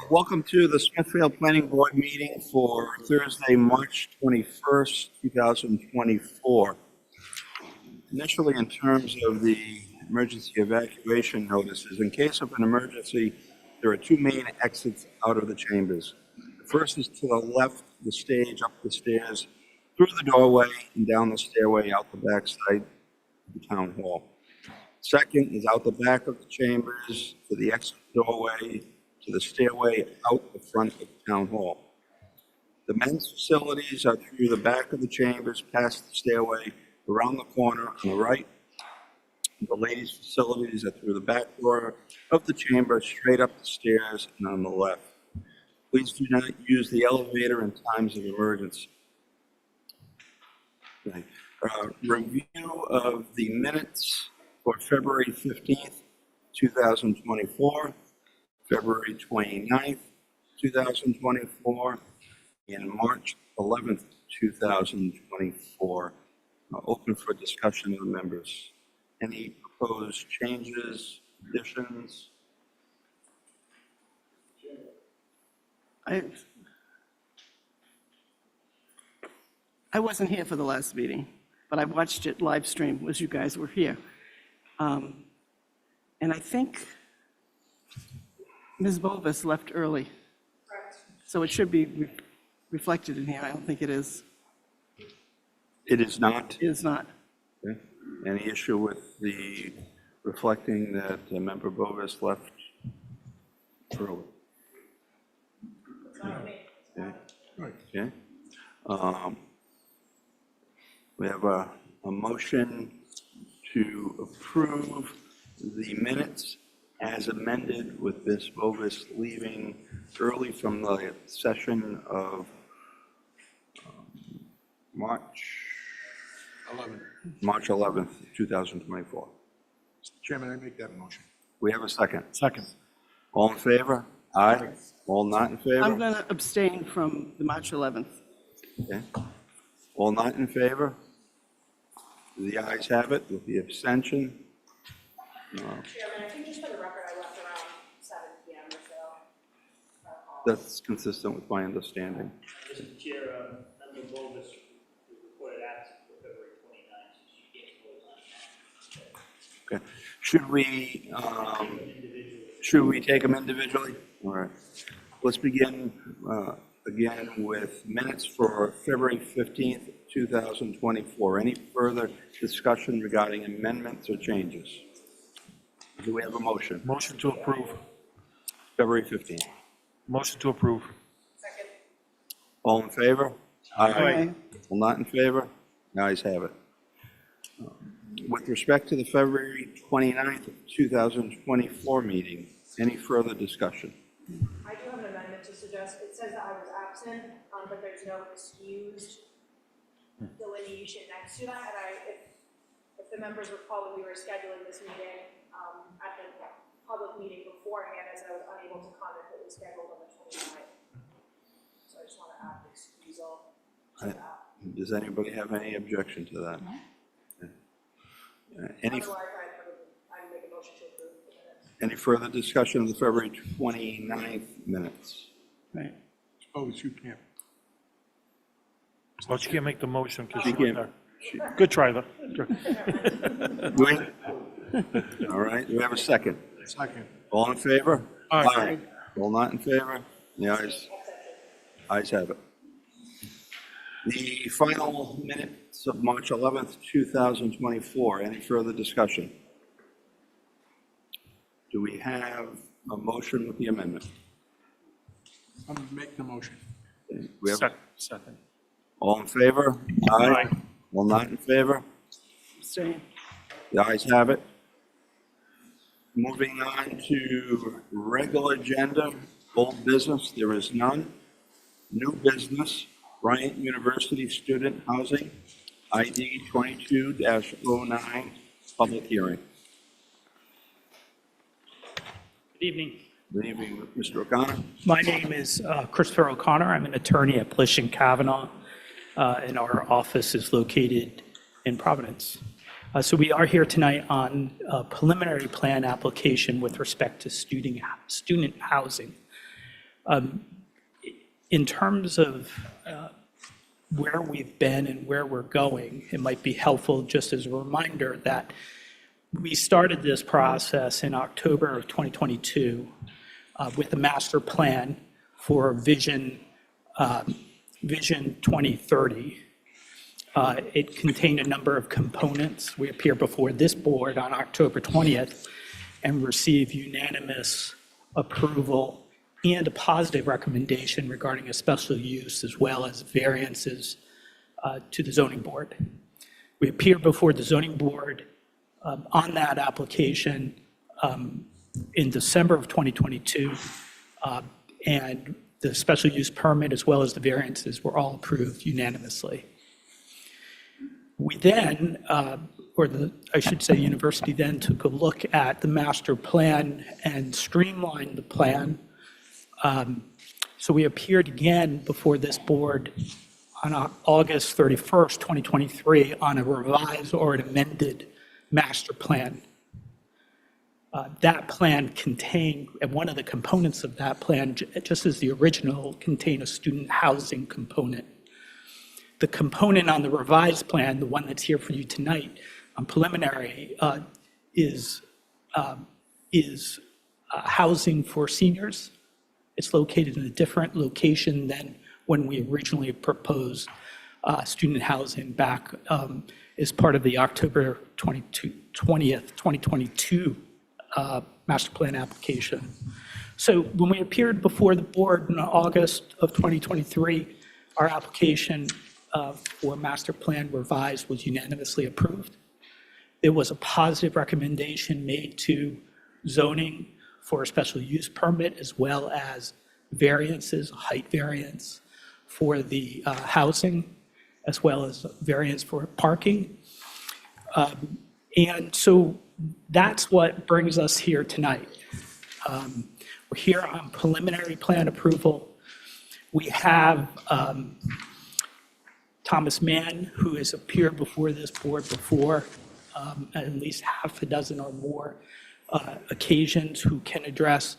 Welcome to the Smithfield Planning Board meeting for Thursday, March 21st, 2024. Initially, in terms of the emergency evacuation notices, in case of an emergency, there are two main exits out of the chambers. The first is to the left of the stage, up the stairs, through the doorway, and down the stairway out the back side of the town hall. Second is out the back of the chambers to the exit doorway, to the stairway out the front of the town hall. The men's facilities are through the back of the chambers, past the stairway, around the corner on the right. The ladies' facilities are through the back door of the chamber, straight up the stairs and on the left. Please do not use the elevator in times of emergency. Okay. Review of the minutes for February 15th, 2024. February 29th, 2024, and March 11th, 2024. Open for discussion of the members. Any proposed changes, additions? I wasn't here for the last meeting, but I watched it live stream as you guys were here. And I think Ms. Bovis left early. Correct. So it should be reflected in here. I don't think it is. It is not? It is not. Okay. Any issue with the reflecting that Member Bovis left early? Okay. We have a motion to approve the minutes as amended with Ms. Bovis leaving early from the session of March 11th, 2024. Mr. Chairman, I make that motion. We have a second. Second. All in favor? Aye. All not in favor? I'm going to abstain from the March 11th. Okay. All not in favor? The ayes have it with the abstention. Chairman, I think just for the record, I left around 7 p.m. or so. That's consistent with my understanding. Mr. Chair, Member Bovis was reported absent for February 29th, so she gets votes on that. Okay. Should we take them individually? All right. Let's begin again with minutes for February 15th, 2024. Any further discussion regarding amendments or changes? Do we have a motion? Motion to approve. February 15th. Motion to approve. Second. All in favor? Aye. All not in favor? The ayes have it. With respect to the February 29th, 2024 meeting, any further discussion? I do have an amendment to suggest. It says that I was absent, but there's no excused delineation next to that. And if the members recall, we were scheduling this meeting at the public meeting beforehand, as I was unable to comment that it was scheduled on the 29th. So I just want to add the excusal to that. Does anybody have any objection to that? Any Otherwise, I'd make a motion to approve the minutes. Any further discussion of the February 29th minutes? Right. Oh, you can't. Well, she can't make the motion because She she wasn't can't. there. Good try, though. All right, do we have a second? Second. All in favor? Aye. All not in favor? The ayes have it. The final minutes of March 11th, 2024. Any further discussion? Do we have a motion with the amendment? I'm making the motion. We have, Second. all in favor? Aye. All not in favor? Abstain. The ayes have it. Moving on to regular agenda, old business, there is none. New business, Bryant University Student Housing, ID 22-09, public hearing. Good evening. Good evening, Mr. O'Connor. My name is Christopher O'Connor. I'm an attorney at Plish and Kavanaugh, and our office is located in Providence. So we are here tonight on a preliminary plan application with respect to student housing. In terms of where we've been and where we're going, it might be helpful just as a reminder that we started this process in October of 2022 with a master plan for Vision 2030. It contained a number of components. We appeared before this board on October 20th and received unanimous approval and a positive recommendation regarding a special use as well as variances to the zoning board. We appeared before the zoning board on that application in December of 2022, and the special use permit as well as the variances were all approved unanimously. We then, I should say university then took a look at the master plan and streamlined the plan. So we appeared again before this board on August 31st, 2023 on a revised or an amended master plan. That plan contained, and one of the components of that plan, just as the original, contained a student housing component. The component on the revised plan, the one that's here for you tonight, on preliminary, is housing for seniors. It's located in a different location than when we originally proposed student housing back as part of the October 20th, 2022 master plan application. So when we appeared before the board in August of 2023, our application for master plan revised was unanimously approved. There was a positive recommendation made to zoning for a special use permit as well as variances, height variance for the housing, as well as variance for parking. And so that's what brings us here tonight. We're here on preliminary plan approval. We have Thomas Mann, who has appeared before this board before, at least half a dozen or more occasions, who can address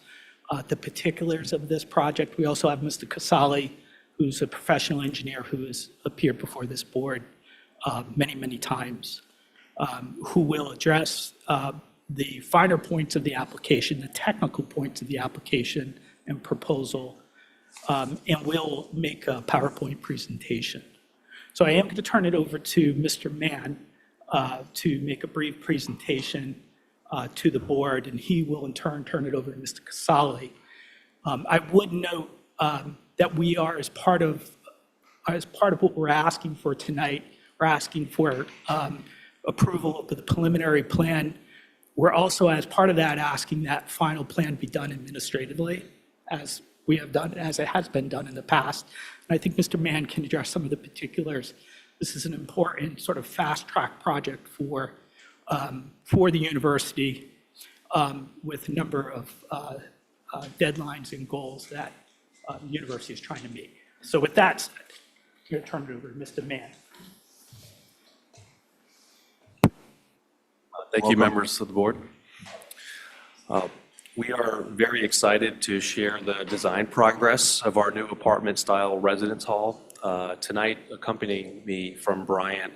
the particulars of this project. We also have Mr. Casali, who's a professional engineer who has appeared before this board many, many times, who will address the finer points of the application, the technical points of the application and proposal, and will make a PowerPoint presentation. So I am going to turn it over to Mr. Mann to make a brief presentation to the board, and he will in turn turn it over to Mr. Casali. I would note that we are, as part of what we're asking for tonight, we're asking for approval of the preliminary plan. We're also, as part of that, asking that final plan be done administratively, as we have done, as it has been done in the past. And I think Mr. Mann can address some of the particulars. This is an important sort of fast-track project for the university with a number of deadlines and goals that the university is trying to meet. So with that said, I'm going to turn it over to Mr. Mann. Thank you, members of the board. We are very excited to share the design progress of our new apartment-style residence hall. Tonight, accompanying me from Bryant,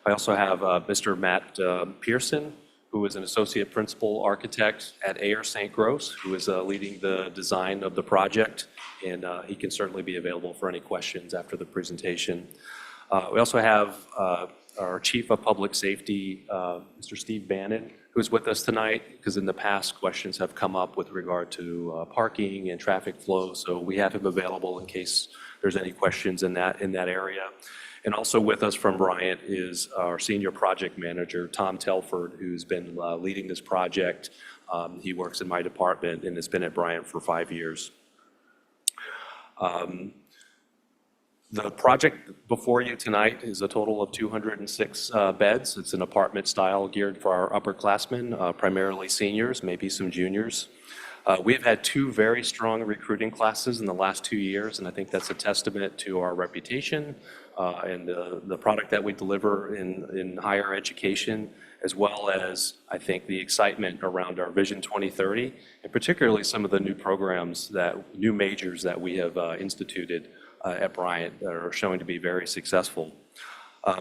I also have Mr. Matt Pearson, who is an associate principal architect at Ayer St. Gross, who is leading the design of the project, and he can certainly be available for any questions after the presentation. We also have our Chief of Public Safety, Mr. Steve Bannon, who's with us tonight, because in the past, questions have come up with regard to parking and traffic flow, so we have him available in case there's any questions in that area. And also with us from Bryant is our senior project manager, Tom Telford, who's been leading this project. He works in my department and has been at Bryant for 5 years. The project before you tonight is a total of 206 beds. It's an apartment style geared for our upperclassmen, primarily seniors, maybe some juniors. We've had 2 very strong recruiting classes in the last 2 years, and I think that's a testament to our reputation, and the product that we deliver in higher education, as well as, I think, the excitement around our Vision 2030, and particularly some of the new programs new majors that we have instituted at Bryant that are showing to be very successful.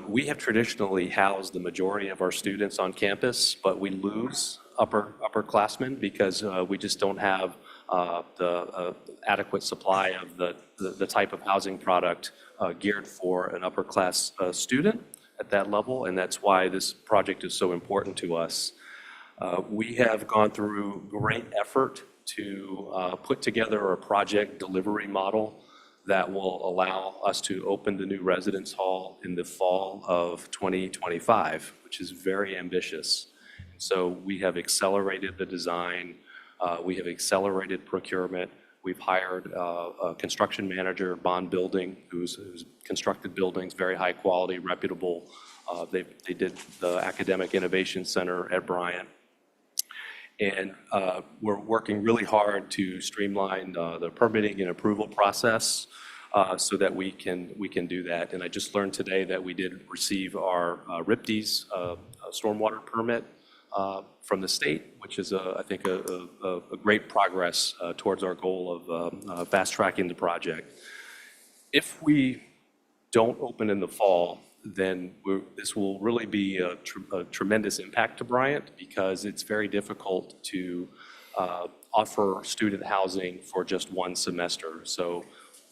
We have traditionally housed the majority of our students on campus, but we lose upperclassmen because we just don't have the adequate supply of the type of housing product geared for an upper class student at that level, and that's why this project is so important to us. We have gone through great effort to put together a project delivery model that will allow us to open the new residence hall in the fall of 2025, which is very ambitious. So we have accelerated the design, we have accelerated procurement, we've hired a construction manager, Bond Building, who's constructed buildings, very high quality, reputable. They did the Academic Innovation Center at Bryant. And we're working really hard to streamline the permitting and approval process so that we can do that. And I just learned today that we did receive our RIPDES stormwater permit from the state, which is, I think, a great progress towards our goal of fast-tracking the project. If we don't open in the fall, then this will really be a tremendous impact to Bryant because it's very difficult to offer student housing for just one semester. So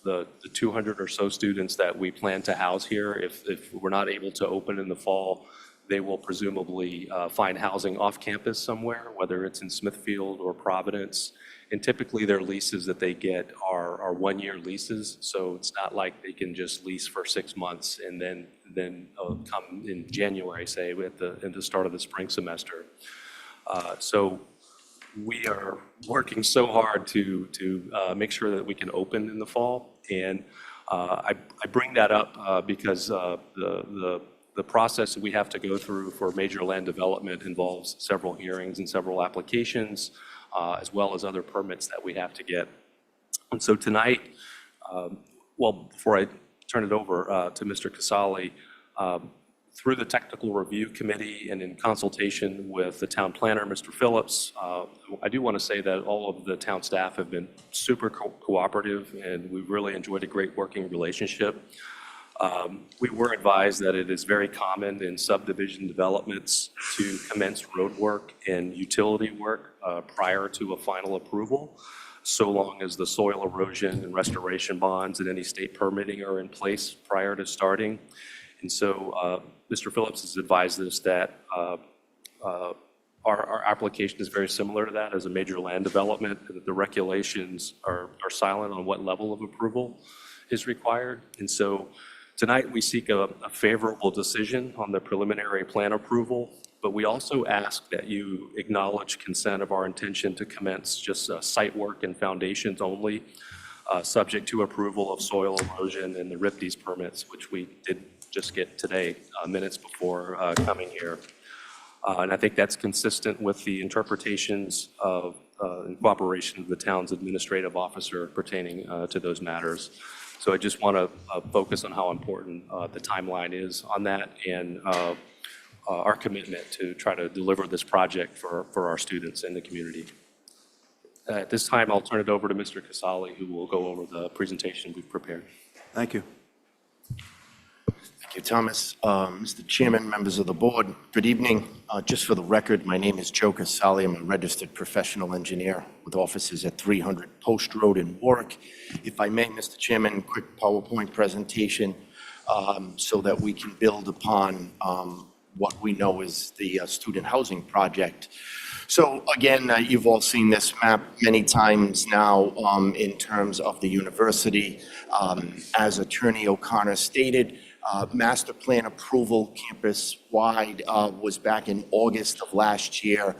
the 200 or so students that we plan to house here, if we're not able to open in the fall, they will presumably find housing off campus somewhere, whether it's in Smithfield or Providence. And typically their leases that they get are one-year leases. So it's not like they can just lease for 6 months and then come in January, say, at the start of the spring semester. So we are working so hard to make sure that we can open in the fall. And I bring that up because the process that we have to go through for major land development involves several hearings and several applications, as well as other permits that we have to get. And so tonight, before I turn it over to Mr. Casali, through the technical review committee and in consultation with the town planner, Mr. Phillips, I do want to say that all of the town staff have been super cooperative, and we've really enjoyed a great working relationship. We were advised that it is very common in subdivision developments to commence road work and utility work prior to a final approval, so long as the soil erosion and restoration bonds and any state permitting are in place prior to starting. And so Mr. Phillips has advised us that our application is very similar to that as a major land development, and that the regulations are silent on what level of approval is required. And so tonight, we seek a favorable decision on the preliminary plan approval, but we also ask that you acknowledge consent of our intention to commence just site work and foundations only, subject to approval of soil erosion and the RIPDES permits, which we did just get today, minutes before coming here. And I think that's consistent with the interpretations of in cooperation of the town's administrative officer pertaining to those matters. So I just want to focus on how important the timeline is on that and our commitment to try to deliver this project for our students and the community. At this time, I'll turn it over to Mr. Casali, who will go over the presentation we've prepared. Thank you. Thank you, Thomas. Mr. Chairman, members of the board, good evening. Just for the record, my name is Joe Casali. I'm a registered professional engineer with offices at 300 Post Road in Warwick. If I may, Mr. Chairman, quick PowerPoint presentation so that we can build upon what we know is the student housing project. So again, you've all seen this map many times now in terms of the university. As Attorney O'Connor stated, master plan approval campus-wide was back in August of last year,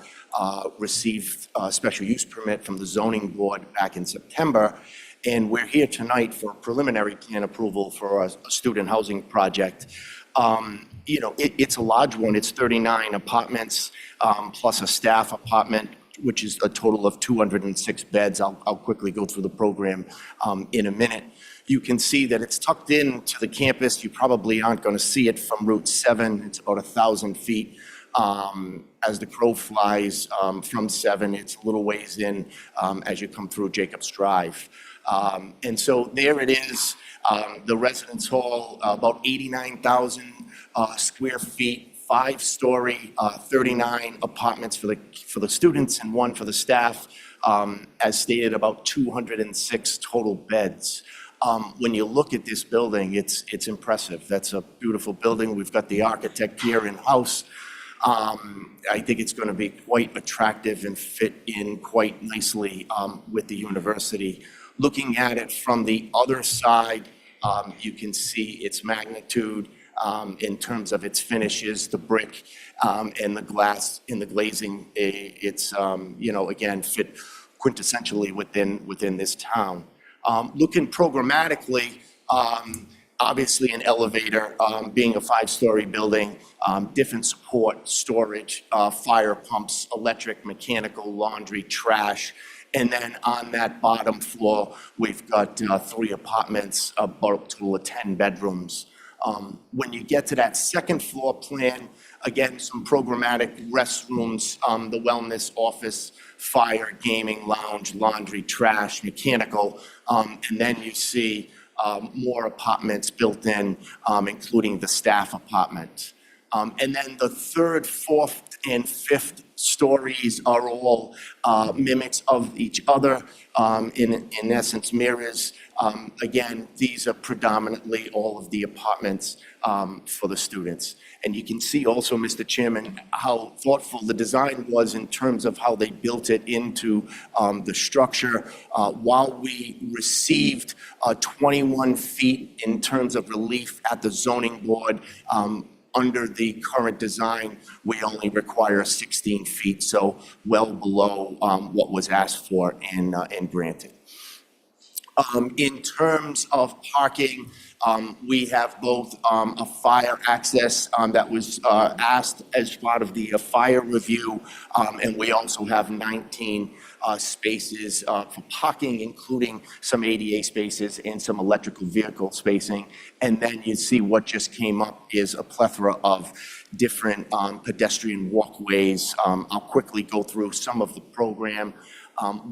received a special use permit from the zoning board back in September, and we're here tonight for preliminary plan approval for a student housing project. You know, it's a large one. It's 39 apartments plus a staff apartment, which is a total of 206 beds. I'll quickly go through the program in a minute. You can see that it's tucked into the campus. You probably aren't going to see it from Route 7. It's about 1,000 feet. As the crow flies from 7, it's a little ways in as you come through Jacobs Drive. And so there it is, the residence hall, about 89,000 square feet, 5-story, 39 apartments for the students and 1 for the staff. As stated, about 206 total beds. When you look at this building, it's impressive. That's a beautiful building. We've got the architect here in-house. I think it's going to be quite attractive and fit in quite nicely with the university. Looking at it from the other side, you can see its magnitude in terms of its finishes, the brick and the glass in the glazing. It's, again, fit quintessentially within this town. Looking programmatically, obviously an elevator, being a 5-story building, different support, storage, fire pumps, electric, mechanical, laundry, trash. And then on that bottom floor, we've got 3 apartments, about a total of 10 bedrooms. When you get to that second floor plan, again, some programmatic restrooms, the wellness office, fire, gaming, lounge, laundry, trash, mechanical, and then you see more apartments built in, including the staff apartment. And then the 3rd, 4th, and 5th stories are all mimics of each other, in essence mirrors. Again, these are predominantly all of the apartments for the students. And you can see also, Mr. Chairman, how thoughtful the design was in terms of how they built it into the structure. While we received 21 feet in terms of relief at the zoning board, under the current design, we only require 16 feet, so well below what was asked for and granted. In terms of parking, we have both a fire access that was asked as part of the fire review, and we also have 19 spaces for parking, including some ADA spaces and some electrical vehicle spacing. And then you see what just came up is a plethora of different pedestrian walkways. I'll quickly go through some of the program.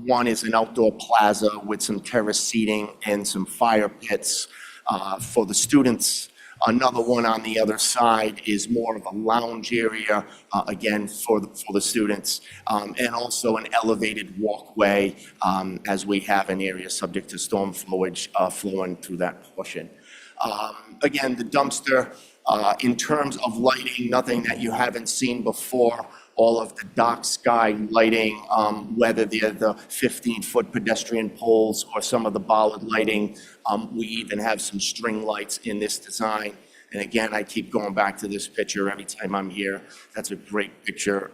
One is an outdoor plaza with some terrace seating and some fire pits for the students. Another one on the other side is more of a lounge area, again, for the students, and also an elevated walkway, as we have an area subject to storm flowage flowing through that portion. Again, the dumpster, in terms of lighting, nothing that you haven't seen before. All of the dark sky lighting, whether they're the 15-foot pedestrian poles or some of the bollard lighting. We even have some string lights in this design. And again, I keep going back to this picture every time I'm here. That's a great picture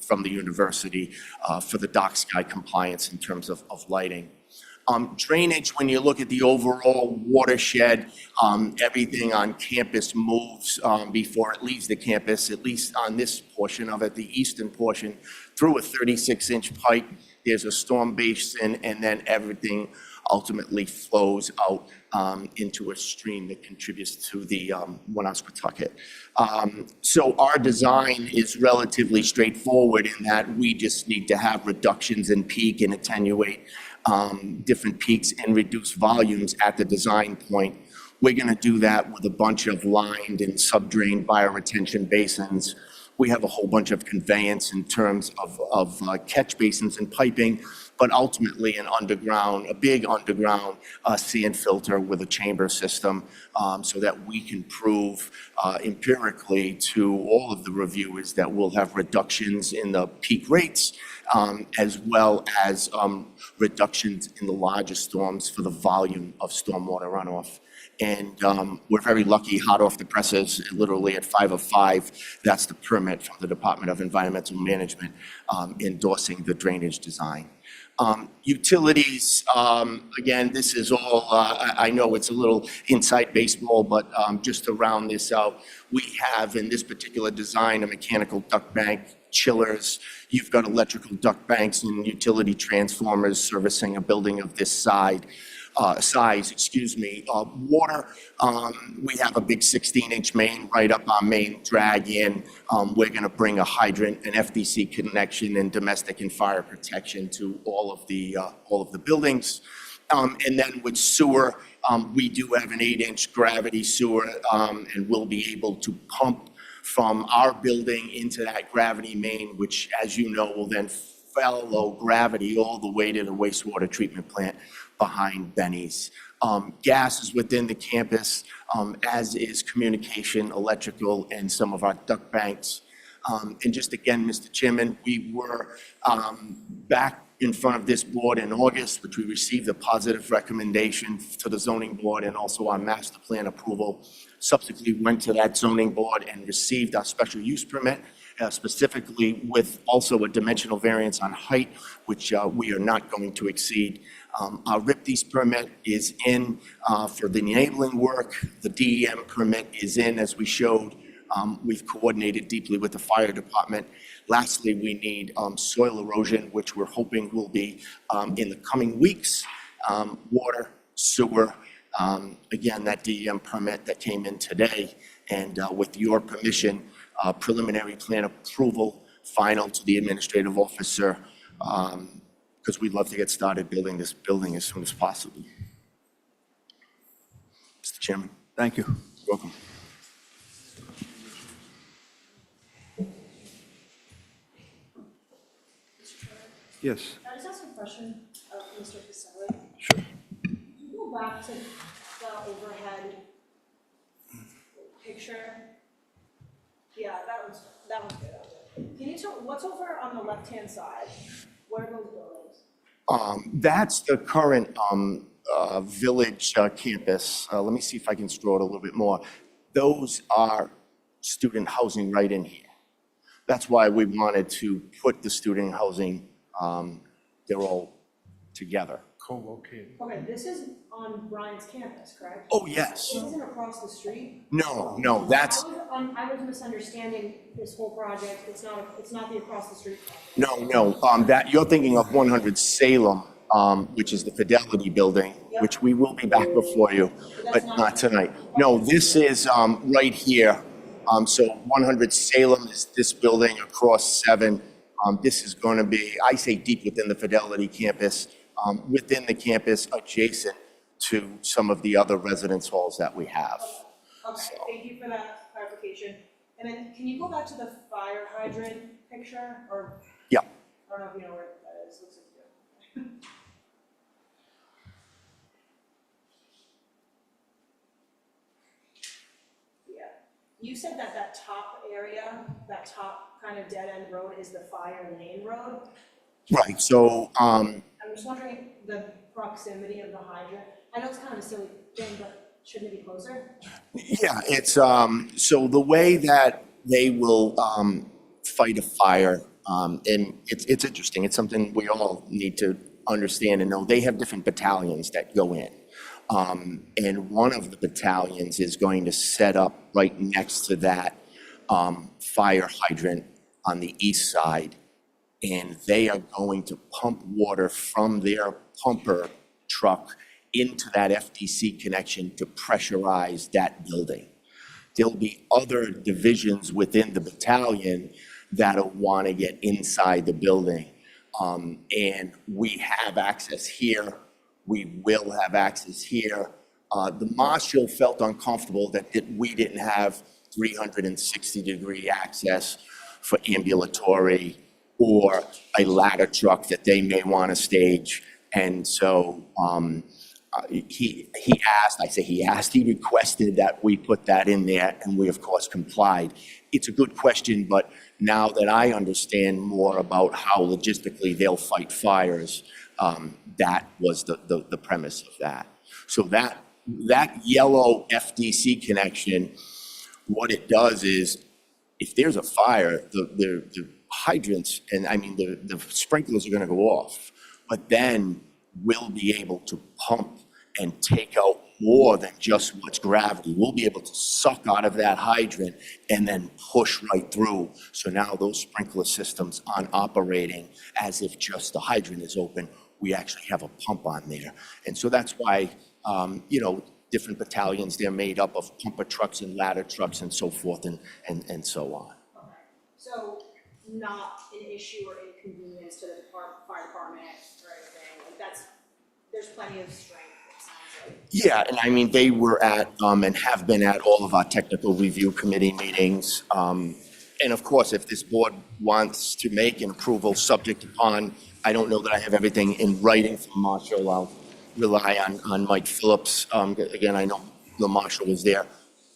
from the university for the dark sky compliance in terms of lighting. Drainage, when you look at the overall watershed, everything on campus moves before it leaves the campus, at least on this portion of it, the eastern portion, through a 36-inch pipe. There's a storm basin, and then everything ultimately flows out into a stream that contributes to the Woonasquatucket. So our design is relatively straightforward in that we just need to have reductions in peak and attenuate different peaks and reduce volumes at the design point. We're going to do that with a bunch of lined and subdrained bioretention basins. We have a whole bunch of conveyance in terms of catch basins and piping, but ultimately a big underground sand filter with a chamber system, so that we can prove empirically to all of the reviewers that we'll have reductions in the peak rates, as well as reductions in the largest storms for the volume of stormwater runoff. And we're very lucky, hot off the presses, literally at 5:05, that's the permit from the Department of Environmental Management endorsing the drainage design. Utilities, again, this is all, I know it's a little inside baseball, but just to round this out, we have in this particular design a mechanical duct bank, chillers. You've got electrical duct banks and utility transformers servicing a building of this side. size, water, we have a big 16-inch main right up our main drag in. We're going to bring a hydrant, an FDC connection, and domestic and fire protection to all of the buildings. And then with sewer, we do have an 8-inch gravity sewer, and we'll be able to pump from our building into that gravity main, which, as you know, will then follow gravity all the way to the wastewater treatment plant behind Benny's. Gas is within the campus, as is communication, electrical, and some of our duct banks. And just again, Mr. Chairman, we were back in front of this board in August, which we received a positive recommendation to the zoning board and also our master plan approval. Subsequently went to that zoning board and received our special use permit, specifically with also a dimensional variance on height, which we are not going to exceed. Our RIPD's permit is in for the enabling work. The DEM permit is in, as we showed. We've coordinated deeply with the fire department. Lastly, we need soil erosion, which we're hoping will be in the coming weeks. Water, sewer, again, that DEM permit that came in today, and with your permission, preliminary plan approval, final to the administrative officer, because we'd love to get started building this building as soon as possible. Mr. Chairman. Thank you. Welcome. Yes. Can I just ask a question of Mr. Caselli? Sure. Can you go back to the overhead picture? Yeah, that one's good. Can you tell, what's over on the left-hand side? What are those buildings? That's the current village campus. Let me see if I can draw it a little bit more. Those are student housing right in here. That's why we wanted to put the student housing, they're all together. Co-located. Okay, this is on Brian's campus, correct? Oh, yes. This isn't across the street? No, that's, I was misunderstanding this whole project. It's not the across the street project. no, that, you're thinking of 100 Salem, which is the Fidelity Building, which we will be back before you, but not tonight. No, this is right here. So 100 Salem is this building across 7. This is going to be, I say deep within the Fidelity campus, within the campus adjacent to some of the other residence halls that we have. Okay, thank you for that clarification. And then can you go back to the fire hydrant picture, or? Yeah. I don't know if you know where that is. Looks like you do. Yeah. You said that that top area, that top kind of dead end road is the fire lane road. Right, so, I'm just wondering the proximity of the hydrant. I know it's kind of a silly thing, but shouldn't it be closer? yeah, it's, so the way that they will fight a fire, and it's interesting, it's something we all need to understand and know. They have different battalions that go in. And one of the battalions is going to set up right next to that fire hydrant on the east side. And they are going to pump water from their pumper truck into that FDC connection to pressurize that building. There'll be other divisions within the battalion that'll want to get inside the building. And we have access here. We will have access here. The marshal felt uncomfortable that we didn't have 360-degree access for ambulatory or a ladder truck that they may want to stage. And so he requested that we put that in there, and we of course complied. It's a good question, but now that I understand more about how logistically they'll fight fires, that was the premise of that. So that yellow FDC connection, what it does is, if there's a fire, the hydrants, and I mean the sprinklers are going to go off, but then we'll be able to pump and take out more than just what's gravity. We'll be able to suck out of that hydrant and then push right through. So now those sprinkler systems aren't operating as if just the hydrant is open. we actually have a pump on there. And so that's why, different battalions, they're made up of pumper trucks and ladder trucks and so forth and so on. Okay. So not an issue or inconvenience to the fire department or anything, like there's plenty of strength, it sounds like. Yeah, and I mean, they were at, and have been at all of our technical review committee meetings. And of course, if this board wants to make an approval subject upon, I don't know that I have everything in writing from Marshall. I'll rely on Mike Phillips. Again, I know the Marshall was there.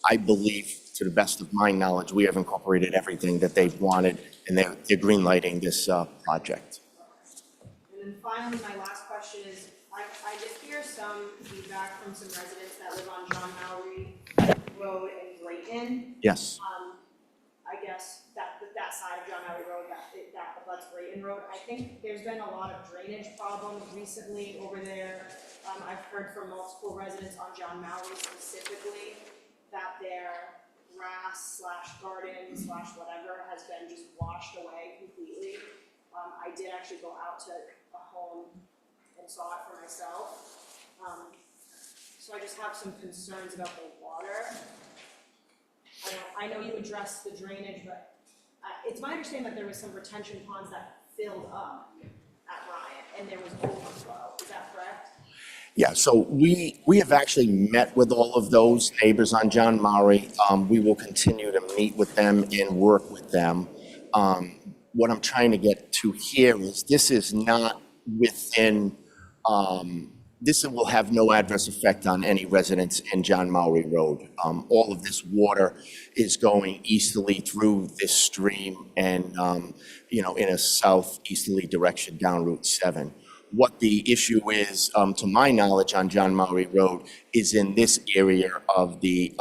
I believe, to the best of my knowledge, we have incorporated everything that they've wanted, and they're greenlighting this project. And then finally, my last question is, I did hear some feedback from some residents that live on John Mowry Road in Drayton. Yes. I guess that side of John Mowry Road, that abuts Drayton Road. I think there's been a lot of drainage problems recently over there. I've heard from multiple residents on John Mowry specifically that their grass / garden / whatever has been just washed away completely. I did actually go out to a home and saw it for myself. So I just have some concerns about the water. I know you addressed the drainage, but it's my understanding that there was some retention ponds that filled up at Bryant and there was overflow. Is that correct? Yeah, so we have actually met with all of those neighbors on John Mowry. We will continue to meet with them and work with them. What I'm trying to get to here is this is not within, this will have no adverse effect on any residents in John Mowry Road. All of this water is going easterly through this stream and, in a southeasterly direction down Route 7. What the issue is, to my knowledge, on John Mowry Road is in this area of the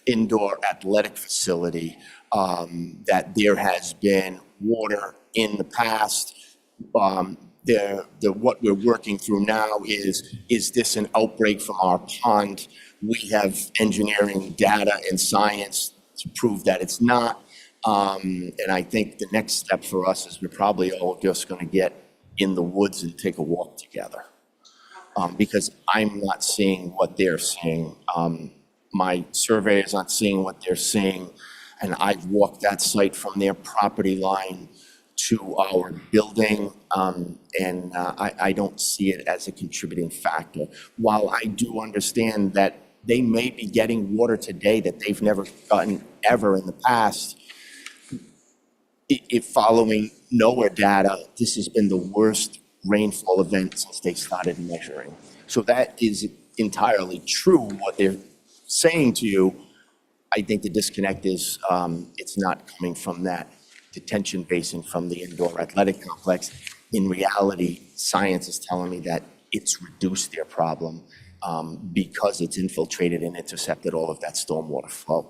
indoor athletic facility, that there has been water in the past. What we're working through now is this an outbreak from our pond? We have engineering data and science to prove that it's not. And I think the next step for us is we're probably all just going to get in the woods and take a walk together. Because I'm not seeing what they're seeing. My surveyor is not seeing what they're seeing. And I've walked that site from their property line to our building, and I don't see it as a contributing factor. While I do understand that they may be getting water today that they've never gotten ever in the past, if following NOAA data, this has been the worst rainfall event since they started measuring. So that is entirely true, what they're saying to you. I think the disconnect is it's not coming from that detention basin from the indoor athletic complex. In reality, science is telling me that it's reduced their problem because it's infiltrated and intercepted all of that stormwater flow.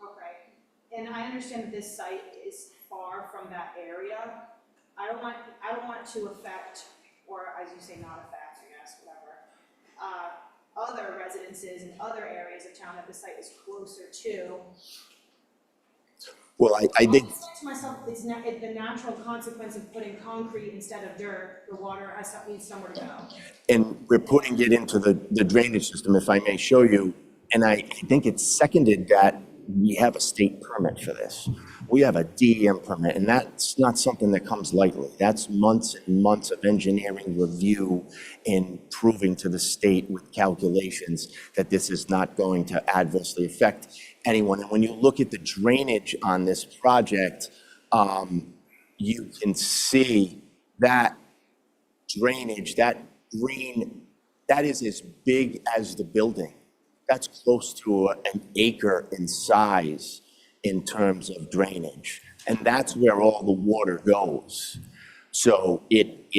Okay. And I understand that this site is far from that area. I don't want to affect, or as you say, not affect, I guess, whatever, other residences in other areas of town that the site is closer to. Well, I think, I said to myself, it's the natural consequence of putting concrete instead of dirt. The water needs somewhere to go. and we're putting it into the drainage system, if I may show you, and I think it's seconded that we have a state permit for this. We have a DEM permit, and that's not something that comes lightly. That's months and months of engineering review and proving to the state with calculations that this is not going to adversely affect anyone. And when you look at the drainage on this project, you can see that drainage, that green, that is as big as the building. That's close to an acre in size in terms of drainage. And that's where all the water goes. So it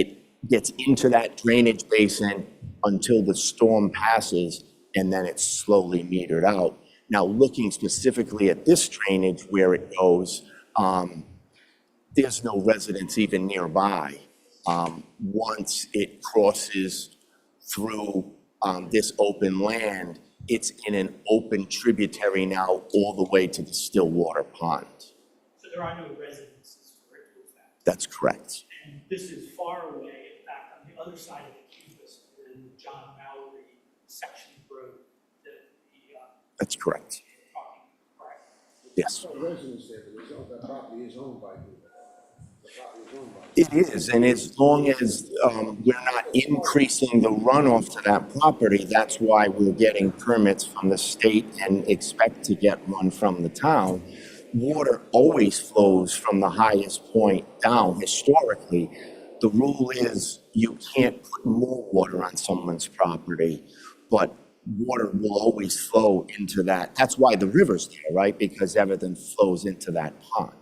gets into that drainage basin until the storm passes, and then it's slowly metered out. Now, looking specifically at this drainage where it goes, there's no residents even nearby. Once it crosses through this open land, it's in an open tributary now all the way to the Stillwater Pond. So there are no residences for it to affect. That's correct. And this is far away. In fact, I'm other side of the campus, in the John Mallory section of road, That's correct. talking, correct? Yes. Residents there, but that property is owned by who? The property is owned by. It is, and as long as we're not increasing the runoff to that property, that's why we're getting permits from the state and expect to get one from the town. Water always flows from the highest point down historically. The rule is you can't put more water on someone's property, but water will always flow into that. That's why the river's there, right? Because everything flows into that pond.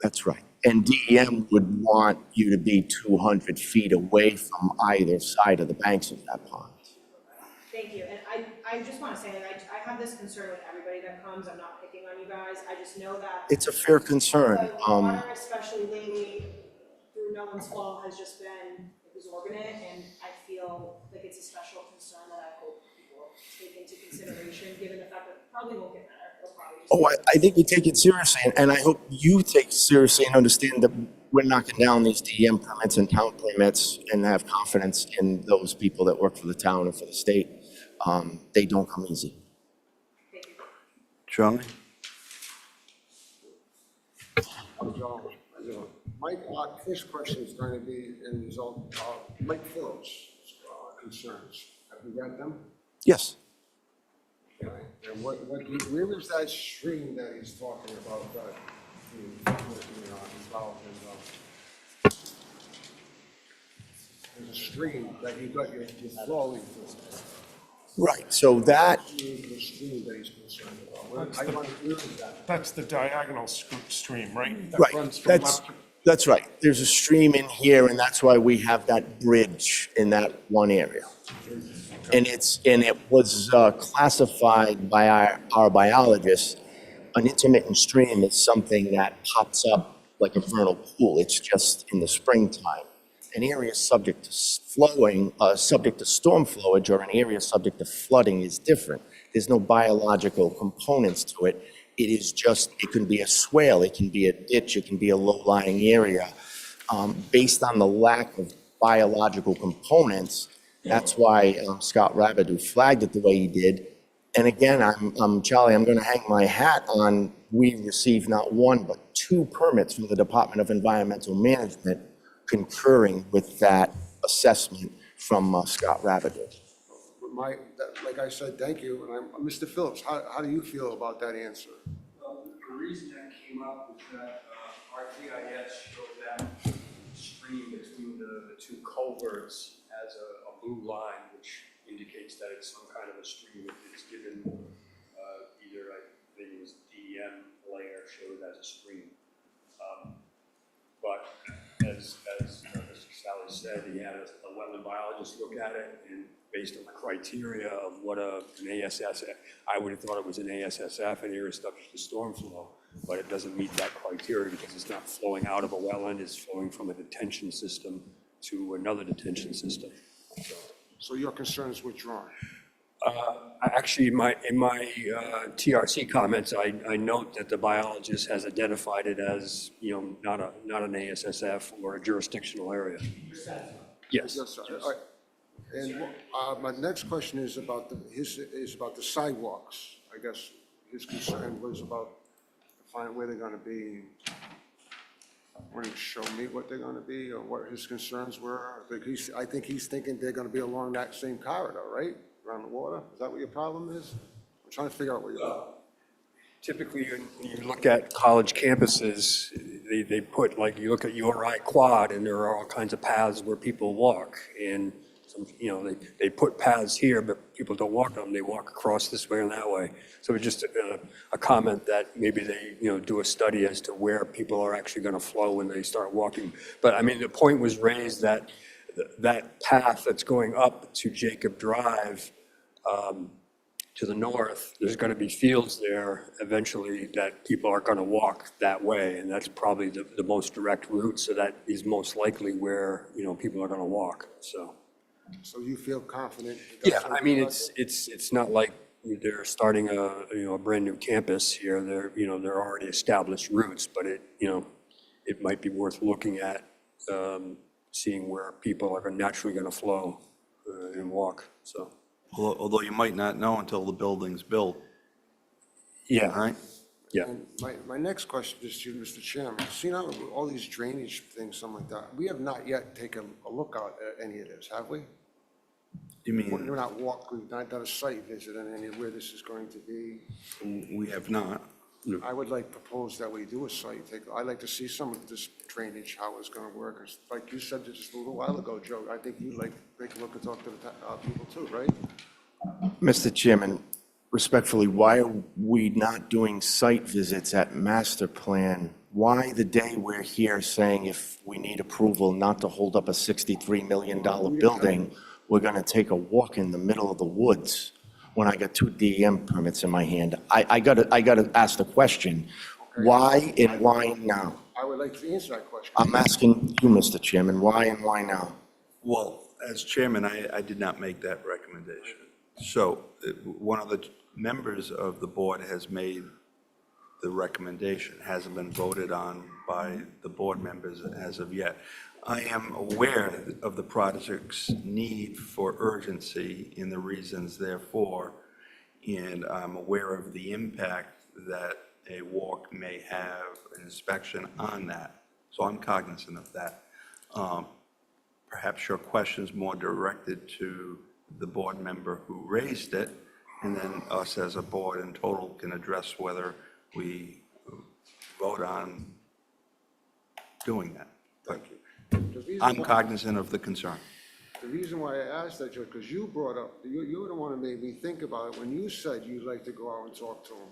That's right. And DEM would want you to be 200 feet away from either side of the banks of that pond. Thank you, and I just wanna say, like, I have this concern with everybody that comes, I'm not picking on you guys, I just know that It's a fair concern. the water, especially lately, through no one's fault, has just been exorbitant, and I feel like it's a special concern that I hope people take into consideration, given the fact that it probably won't get better. It'll probably just Oh, I think we take it seriously, and I hope you take it seriously and understand that we're knocking down these DEM permits and town permits and have confidence in those people that work for the town and for the state. They don't come easy. Charlie? Mike, our first question is going to be in the result of Mike Phillips' concerns. Have you read them? Yes. Okay. And where is that stream that he's talking about involved in? There's a stream that you're flowing through. Right, so that, The stream that he's concerned about. Where is that? That's the diagonal stream, right? That right, runs from that's, left to- that's right. There's a stream in here, and that's why we have that bridge in that one area. And it was classified by our biologists. An intermittent stream is something that pops up like a vernal pool. It's just in the springtime. An area subject to subject to storm flowage, or an area subject to flooding is different. There's no biological components to it. It is just, it can be a swale, it can be a ditch, it can be a low-lying area. Based on the lack of biological components, that's why Scott Rabideau flagged it the way he did. And again, Charlie, I'm going to hang my hat on, we received not one, but 2 permits from the Department of Environmental Management concurring with that assessment from Scott Rabideau. Like I said, thank you. And Mr. Phillips, how do you feel about that answer? Well, the reason that came up was that our GIS showed that stream between the 2 culverts as a blue line, which indicates that it's some kind of a stream. It's given either, I think it was DEM layer showed as a stream. But as Mr. Sally said, he had a wetland biologist look at it, and based on the criteria of what an ASSF, I would have thought it was an ASSF, an area subject to storm flow, but it doesn't meet that criteria because it's not flowing out of a wetland, it's flowing from a detention system to another detention system. So your concern is withdrawn? Actually, in my TRC comments, I note that the biologist has identified it as, not an ASSF or a jurisdictional area. Yes. Yes, sir. All right. And my next question is about the sidewalks. I guess his concern was about finding where they're going to be. Want to show me what they're going to be or what his concerns were? I think he's thinking they're going to be along that same corridor, right? Around the water? Is that what your problem is? I'm trying to figure out what your Typically, when you look at college campuses, they put, like, you look at URI Quad, and there are all kinds of paths where people walk. And, they put paths here, but people don't walk them. They walk across this way and that way. So it's just a comment that maybe they, do a study as to where people are actually going to flow when they start walking. But, I mean, the point was raised that that path that's going up to Jacob Drive, to the north, there's going to be fields there eventually that people are going to walk that way, and that's probably the most direct route, so that is most likely where, people are going to walk, so. So you feel confident? Yeah, I mean, it's not like they're starting a brand new campus here, they're already established routes, but it might be worth looking at, seeing where people are naturally going to flow and walk, so. Although you might not know until the building's built, Yeah, all right? yeah. And my next question is to you, Mr. Chairman. See now, all these drainage things, something like that, we have not yet taken a look at any of this, have we? You We've mean, we've not done a site visit on any of where this is going to be. we have not? I would like to propose that we do a site, I'd like to see some of this drainage, how it's gonna work. Like you said just a little while ago, Joe, I think you'd like to take a look and talk to the people too, right? Mr. Chairman, respectfully, why are we not doing site visits at master plan? Why the day we're here saying if we need approval not to hold up a $63 million building, we're going to take a walk in the middle of the woods when I got 2 DEM permits in my hand? I got to ask the question, why and why now? I would like to answer that question. I'm asking you, Mr. Chairman, why and why now? Well, as chairman, I did not make that recommendation. So one of the members of the board has made the recommendation, hasn't been voted on by the board members as of yet. I am aware of the project's need for urgency and the reasons therefore, and I'm aware of the impact that a walk may have, an inspection on that. So I'm cognizant of that. Perhaps your question is more directed to the board member who raised it, and then us as a board in total can address whether we vote on doing that. Thank you. The reason I'm why- cognizant of the concern. The reason why I asked that, Joe, because you brought up, you're the one who made me think about it when you said you'd like to go out and talk to him.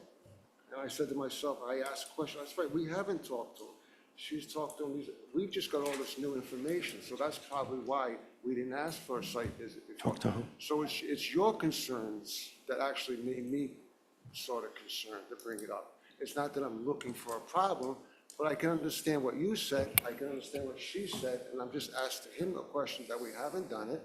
And I said to myself, I asked a question, that's right, we haven't talked to him. She's talked to him, we've just got all this new information, so that's probably why we didn't ask for a site visit before. Talk to who? So it's your concerns that actually made me sort of concerned to bring it up. It's not that I'm looking for a problem, but I can understand what you said, I can understand what she said, and I'm just asking him a question that we haven't done it.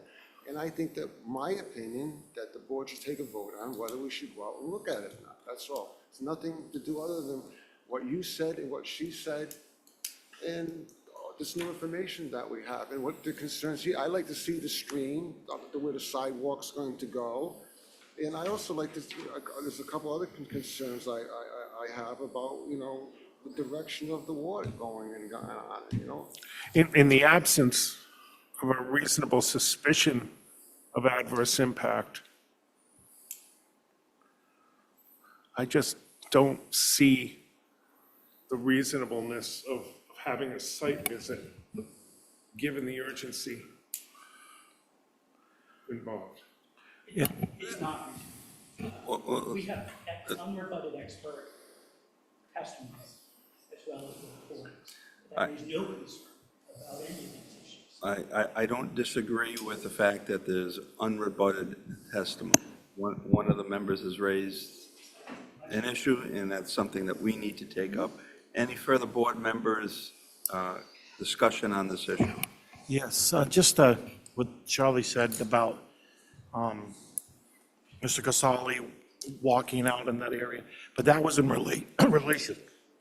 And I think that my opinion, that the board should take a vote on whether we should go out and look at it or not, that's all. It's nothing to do other than what you said and what she said, and this new information that we have, and what the concerns, I like to see the stream, where the sidewalk's going to go. And I also like to, there's a couple other concerns I have about, the direction of the water going and on, In the absence of a reasonable suspicion of adverse impact, I just don't see the reasonableness of having a site visit, given the urgency involved. It's not, Well, we have unrebutted expert testimonies as well as the reports. There is no concern about any of these issues. I don't disagree with the fact that there's unrebutted testimony. One of the members has raised an issue, and that's something that we need to take up. Any further board members' discussion on this issue? Yes, just what Charlie said about Mr. Casali walking out in that area, but that was in relation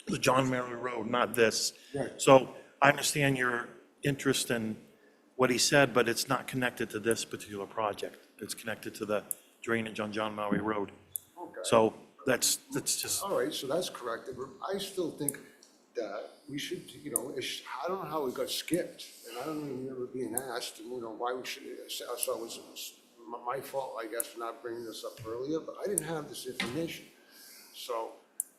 to John Mary Road, not this. Right. So I understand your interest in what he said, but it's not connected to this particular project. It's connected to the drainage on John Mary Road. Okay. So that's just, All right, so that's correct. But I still think that we should, I don't know how we got skipped, and I don't even remember being asked, why we should, so it was my fault, I guess, for not bringing this up earlier, but I didn't have this information. So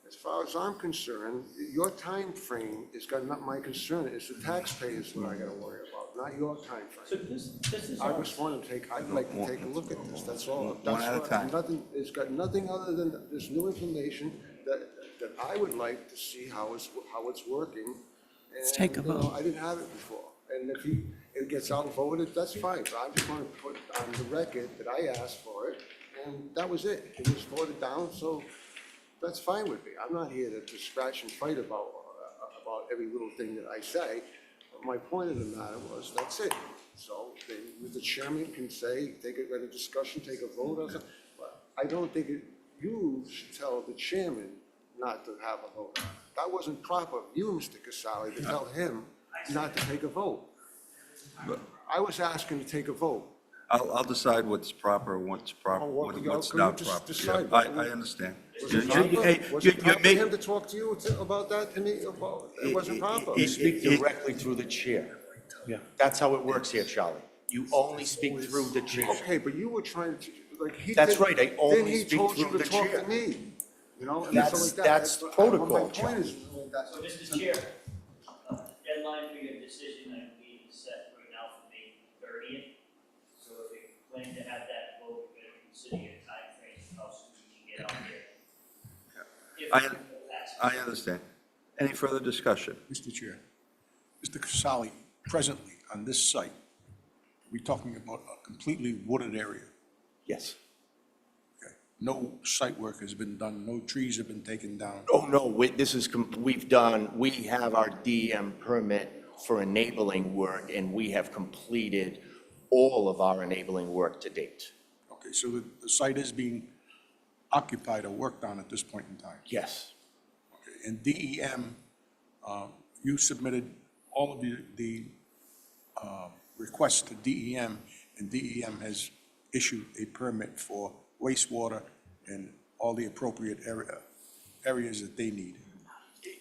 as far as I'm concerned, your time frame is not my concern. It's the taxpayers that I gotta worry about, not your time So frame. this is I our, just want to I'd like to take a look at this, that's all. One at a That's time. nothing, it's got nothing other than this new information that I would like to see how it's working. Let's take a vote. I didn't have it before. And if it gets outvoted, that's fine, but I just want to put on the record that I asked for it, and that was it. It was voted down, so that's fine with me. I'm not here to scratch and fight about every little thing that I say. But my point of the matter was, that's it. So the chairman can say, take a discussion, take a vote on something, but I don't think you should tell the chairman not to have a vote. That wasn't proper of you, Mr. Casali, to tell him not to take a vote. I was asking to take a vote. I'll decide what's proper, what's proper, Oh, well, what's can you not just proper. decide Yeah, what- I understand. Was You- it you- proper? hey, Was you- it you proper for make- him to talk to you about that, to me? It wasn't proper. You speak directly through the chair. Yeah. That's how it works here, Charlie. You only speak through the chair. Okay, but you were trying to, like, he. That's did- right, I only Then he speak told you through to the talk chair. to me, you know? and That's- stuff like that. that's what protocol, My point Charlie. is, that, So, Mr. Chair, deadline for your decision, I believe, is set right now for May 30th. So if you plan to have that vote, you're going to consider your timeframe, how soon you can get out there. If I- you pass it. I understand. Any further discussion? Mr. Chair, Mr. Casali, presently on this site, we're talking about a completely wooded area. Yes. Okay. No site work has been done, no trees have been taken down. Oh, no, we have our DEM permit for enabling work, and we have completed all of our enabling work to date. Okay, so the site is being occupied or worked on at this point in time. Yes. Okay, and DEM, you submitted all of the requests to DEM, and DEM has issued a permit for wastewater and all the appropriate areas that they need.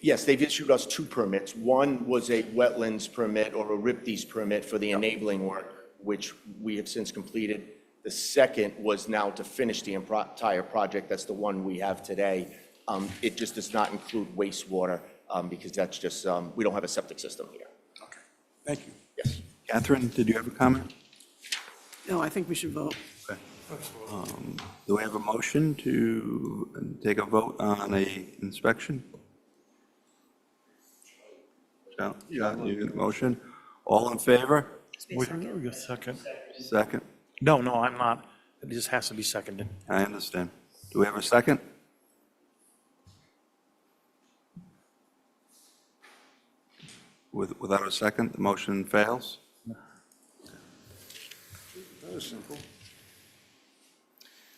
Yes, they've issued us two permits. One was a wetlands permit or a RIPDES permit for the enabling work, which we have since completed. The second was now to finish the entire project. That's the one we have today. It just does not include wastewater because that's just, we don't have a septic system here. Okay, thank you. Yes. Catherine, did you have a comment? No, I think we should vote. Do we have a motion to take a vote on a inspection? John, you got a motion? All in favor? Wait a second. Second? No, I'm not. It just has to be seconded. I understand. Do we have a second? Without a second, the motion fails? that was simple.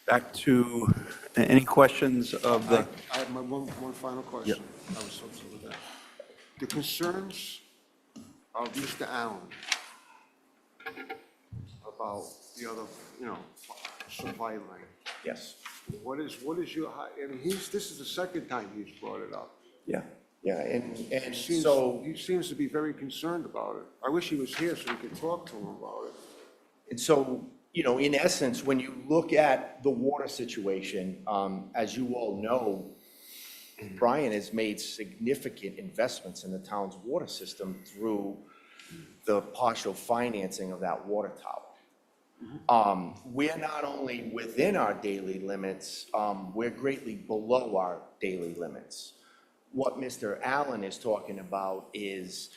Back to, any questions of the, I have my one final question. I was so sorry with that. The concerns of Mr. Allen about the other, supply line. Yes. What is your, and this is the second time he's brought it up. Yeah, and Seems- so, He seems to be very concerned about it. I wish he was here so we could talk to him about it. and so, in essence, when you look at the water situation, as you all know, Brian has made significant investments in the town's water system through the partial financing of that water tower. We're not only within our daily limits, we're greatly below our daily limits. What Mr. Allen is talking about is,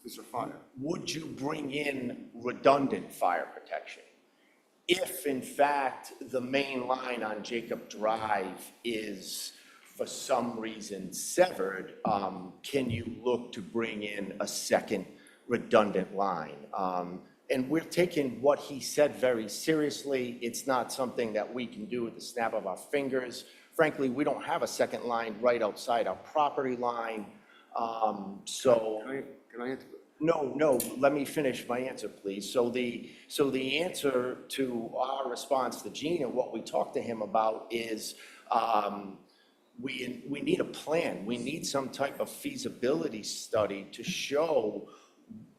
It's a fire. would you bring in redundant fire protection? If in fact the main line on Jacob Drive is for some reason severed, can you look to bring in a second redundant line? And we're taking what he said very seriously. It's not something that we can do with the snap of our fingers. Frankly, we don't have a second line right outside our property line. So. Can I answer? No, let me finish my answer, please. So the answer to our response to Gene and what we talked to him about is, we need a plan. We need some type of feasibility study to show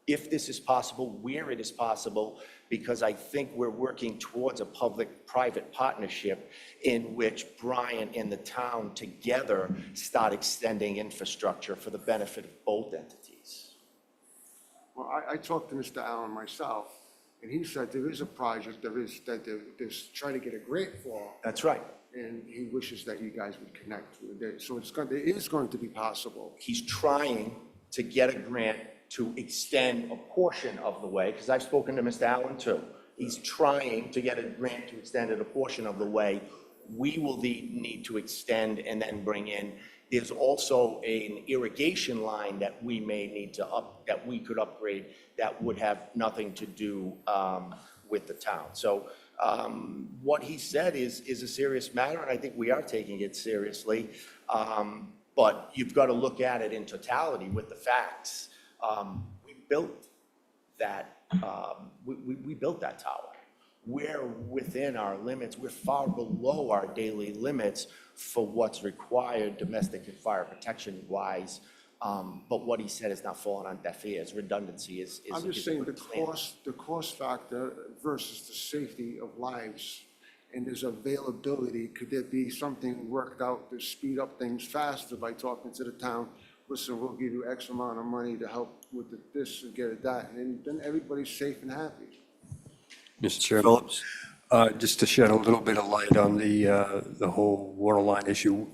if this is possible, where it is possible, because I think we're working towards a public-private partnership in which Brian and the town together start extending infrastructure for the benefit of both entities. Well, I talked to Mr. Allen myself, and he said there is a project, they're trying to get a grant for, That's right. and he wishes that you guys would connect with it. So it is going to be possible. He's trying to get a grant to extend a portion of the way, because I've spoken to Mr. Allen too. He's trying to get a grant to extend it a portion of the way. We will need to extend and then bring in. There's also an irrigation line that we may need to that we could upgrade that would have nothing to do with the town. So what he said is a serious matter, and I think we are taking it seriously. But you've got to look at it in totality with the facts. We built that, we built that tower. We're within our limits. We're far below our daily limits for what's required domestic and fire protection wise. But what he said is not falling on deaf ears. Redundancy is. I'm just is saying a the good plan. cost factor versus the safety of lives and his availability. Could there be something worked out to speed up things faster by talking to the town? Listen, we'll give you X amount of money to help with this and get it that, and then everybody's safe and happy. Mr. Chairman, Phillips? just to shed a little bit of light on the whole water line issue,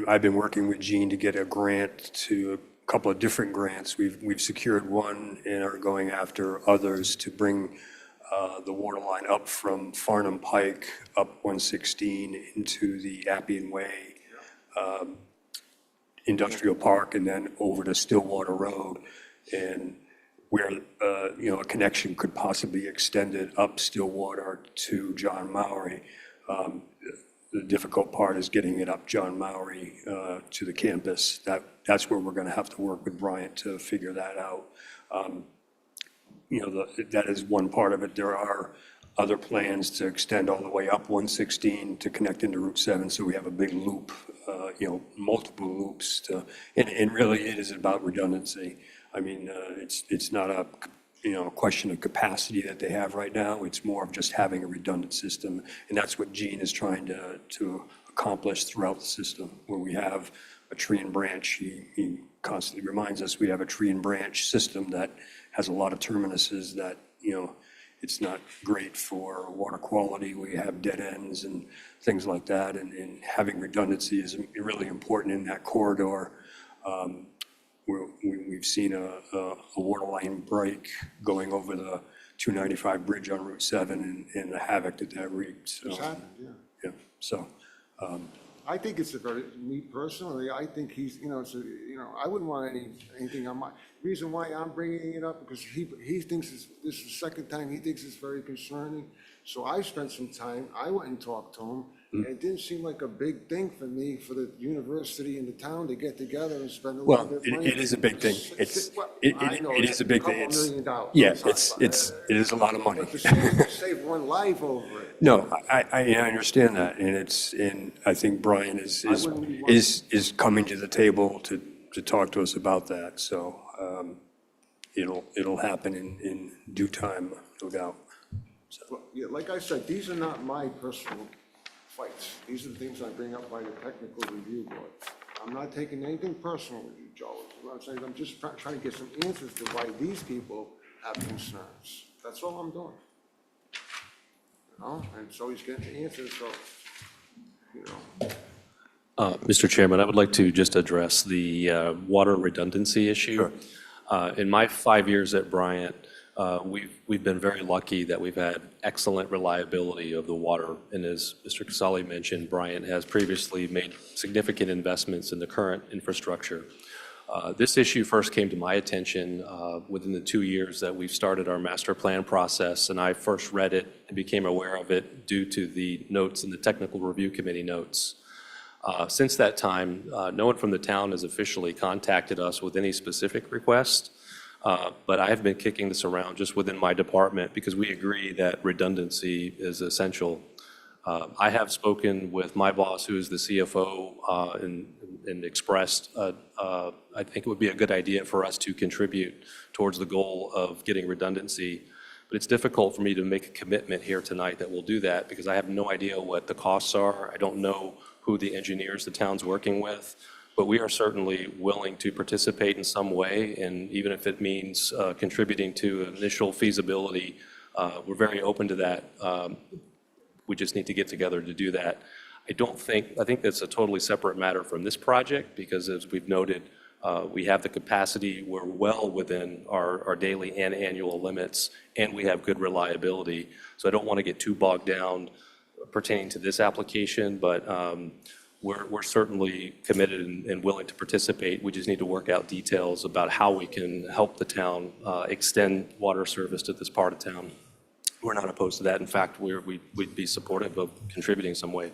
I've been working with Gene to get a grant to a couple of different grants. We've secured one and are going after others to bring the water line up from Farnham Pike, up 116 into the Appian Way Industrial Park, and then over to Stillwater Road. And where, a connection could possibly extend it up Stillwater to John Mowry. The difficult part is getting it up John Mowry to the campus. That's where we're going to have to work with Bryant to figure that out. That is one part of it. There are other plans to extend all the way up 116 to connect into Route 7, so we have a big loop, multiple loops and really it is about redundancy. I mean, it's not a question of capacity that they have right now. It's more of just having a redundant system, and that's what Gene is trying to accomplish throughout the system. Where we have a tree and branch, he constantly reminds us we have a tree and branch system that has a lot of terminuses that it's not great for water quality. We have dead ends and things like that, and having redundancy is really important in that corridor. We've seen a water line break going over the 295 bridge on Route 7 and the havoc that wreaked. It's happened, yeah. Yeah, so, I think it's me personally, I think he's, I wouldn't want anything on my, reason why I'm bringing it up, because he thinks this is the second time he thinks it's very concerning. So I spent some time, I went and talked to him, and it didn't seem like a big thing for me, for the university and the town to get together and spend a little well, bit of money. it is a big thing. I know, It is a big thing. $2 million. Yeah, it is a lot of money. But to save one life over it. No, I understand that, and I think Brian is coming to the table to talk to us about that, so it'll happen in due time, no doubt. Well, yeah, like I said, these are not my personal fights. These are the things I bring up by the technical review board. I'm not taking anything personal with you, Joe. What I'm saying, I'm just trying to get some answers to why these people have concerns. That's all I'm doing. And so he's getting the answers, so, Mr. Chairman, I would like to just address the water redundancy issue. In my 5 years at Bryant, we've been very lucky that we've had excellent reliability of the water. And as Mr. Casali mentioned, Bryant has previously made significant investments in the current infrastructure. This issue first came to my attention within the 2 years that we've started our master plan process, and I first read it and became aware of it due to the notes in the technical review committee notes. Since that time, no one from the town has officially contacted us with any specific request, but I have been kicking this around just within my department because we agree that redundancy is essential. I have spoken with my boss, who is the CFO, and expressed, I think it would be a good idea for us to contribute towards the goal of getting redundancy. But it's difficult for me to make a commitment here tonight that we'll do that because I have no idea what the costs are. I don't know who the engineers the town's working with, but we are certainly willing to participate in some way, and even if it means contributing to initial feasibility, we're very open to that. We just need to get together to do that. I think that's a totally separate matter from this project because, as we've noted, we have the capacity, we're well within our daily and annual limits, and we have good reliability. So I don't want to get too bogged down pertaining to this application, but we're certainly committed and willing to participate. We just need to work out details about how we can help the town extend water service to this part of town. We're not opposed to that. In fact, we'd be supportive of contributing some way.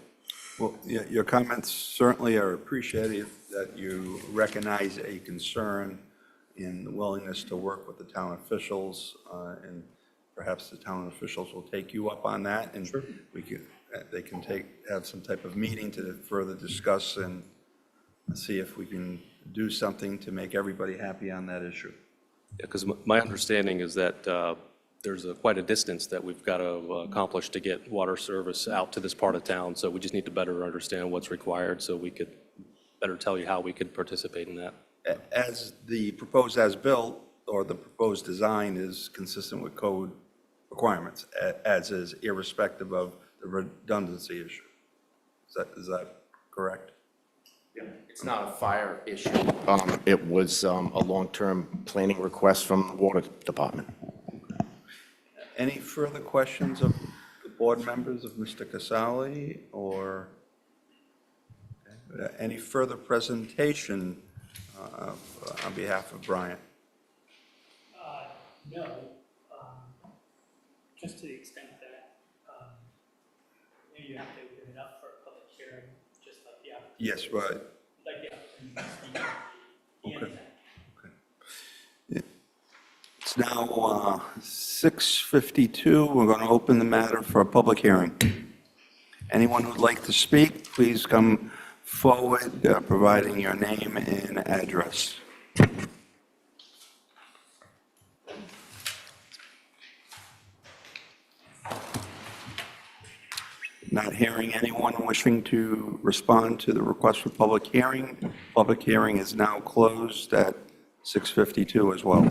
Well, your comments certainly are appreciated, that you recognize a concern in the willingness to work with the town officials, and perhaps the town officials will take you up on that, and they can have some type of meeting to further discuss and see if we can do something to make everybody happy on that issue. Because my understanding is that there's quite a distance that we've got to accomplish to get water service out to this part of town, so we just need to better understand what's required so we could better tell you how we could participate in that. As the proposed as-built, or the proposed design is consistent with code requirements, as is, irrespective of the redundancy issue. Is that correct? It's not a fire issue. It was a long-term planning request from the water department. Any further questions of the board members of Mr. Casali, or any further presentation on behalf of Brian? No, just to the extent that you have to open it up for a public hearing, just like the applicant. Yes, right. Like the applicant. Okay. It's now 6:52. We're going to open the matter for a public hearing. Anyone who'd like to speak, please come forward, providing your name and address. Not hearing anyone wishing to respond to the request for public hearing. Public hearing is now closed at 6:52 as well.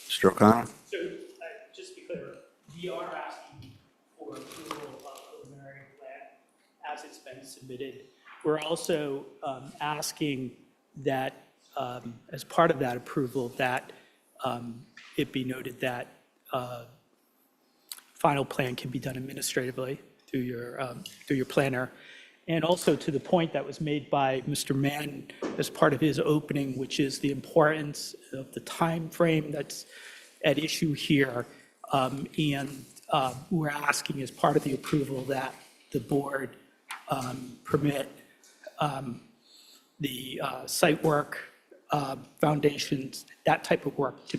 Mr. O'Connor? So, just to be clear, we are asking for approval of preliminary plan as it's been submitted. We're also asking that, as part of that approval, that it be noted that final plan can be done administratively through your planner. And also to the point that was made by Mr. Mann as part of his opening, which is the importance of the time frame that's at issue here. And we're asking as part of the approval that the board permit the site work, foundations, that type of work to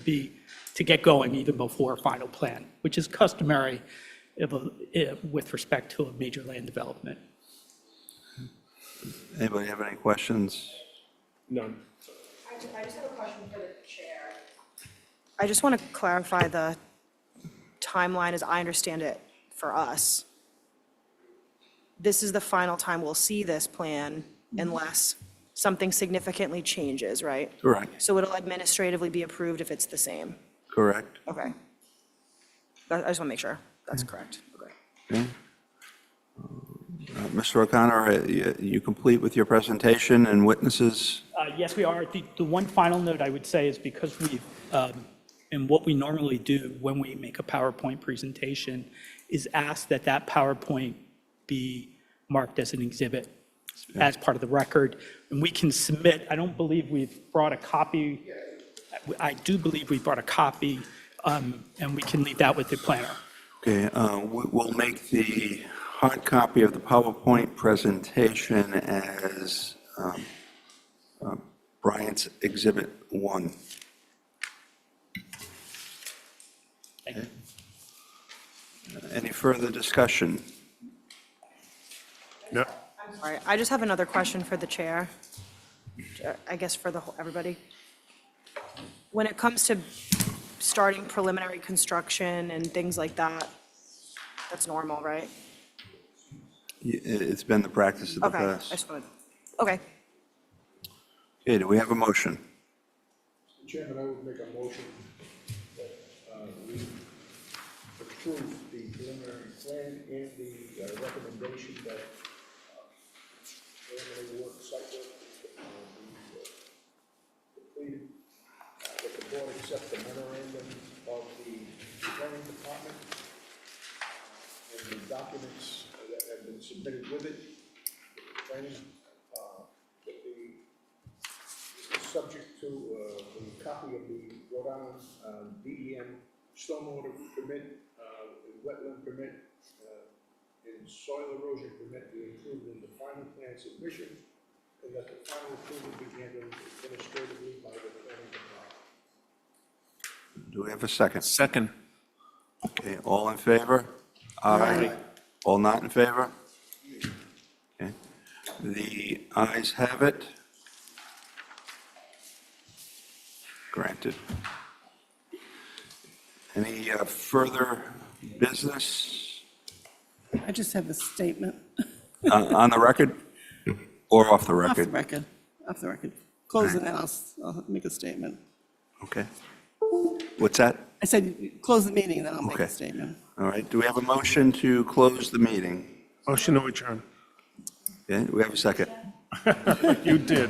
get going even before final plan, which is customary with respect to a major land development. Anybody have any questions? None. I just have a question for the chair. I just want to clarify the timeline as I understand it for us. This is the final time we'll see this plan unless something significantly changes, right? Correct. So it'll administratively be approved if it's the same? Correct. Okay. I just want to make sure that's correct. Okay. Okay. Mr. O'Connor, are you complete with your presentation and witnesses? Yes, we are. The one final note I would say is because we've, and what we normally do when we make a PowerPoint presentation is ask that that PowerPoint be marked as an exhibit as part of the record. And we can submit, I don't believe we've brought a copy. I do believe we brought a copy, and we can leave that with the planner. Okay, we'll make the hard copy of the PowerPoint presentation as Bryant's Exhibit 1. Thank you. Any further discussion? No. I'm sorry, I just have another question for the chair, I guess for everybody. When it comes to starting preliminary construction and things like that, that's normal, right? It's been the practice of the Okay, I past. just wanted, okay. Okay, do we have a motion? Mr. Chairman, I would make a motion that we approve the preliminary plan and the recommendation that preliminary work, site work be completed, that the board accept the memorandum of the planning department and the documents that have been submitted with it, planning, that the subject to the copy of the Rhode Island DEM stormwater permit, and wetland permit, and soil erosion permit be included in the final plan submission, and that the final approval be handled administratively by the planning department. Do we have a second? Second. Okay, all in favor? Aye. All not in favor? Okay, the ayes have it. Granted. Any further business I just have a statement. on the record or off the Off the record? record, off the record. Close it and I'll make a statement. Okay. What's that? I said, close the meeting, and then I'll make Okay. a statement. All right, do we have a motion to close the meeting? Motion to adjourn. Okay, do we have a second? You did.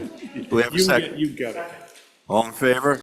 Do we have a second? You got it. All in favor?